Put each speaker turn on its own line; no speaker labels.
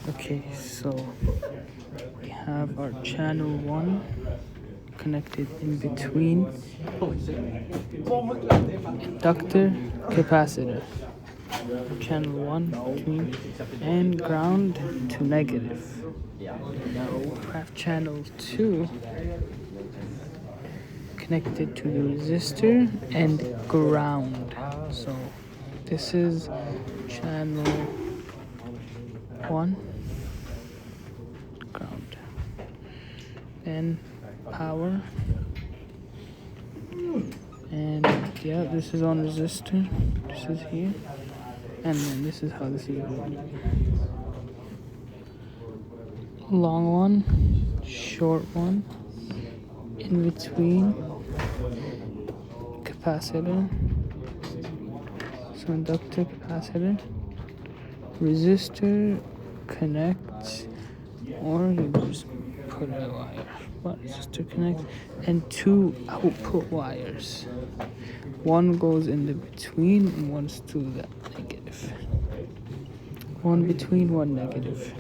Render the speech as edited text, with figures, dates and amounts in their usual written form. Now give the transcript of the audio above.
Okay, so we have our channel 1 connected in between inductor capacitor. Channel 1 between and ground to negative. We have channel 2 connected to the resistor and ground. So this is channel 1, ground, then power, and yeah, this is on resistor, this is here, and then this is how this is going. Long one, short one, in between capacitor, so inductor capacitor, resistor connects, or you just put a wire, but resistor connects, and 2 output wires. One goes in the between and one's to the negative. One between, one negative.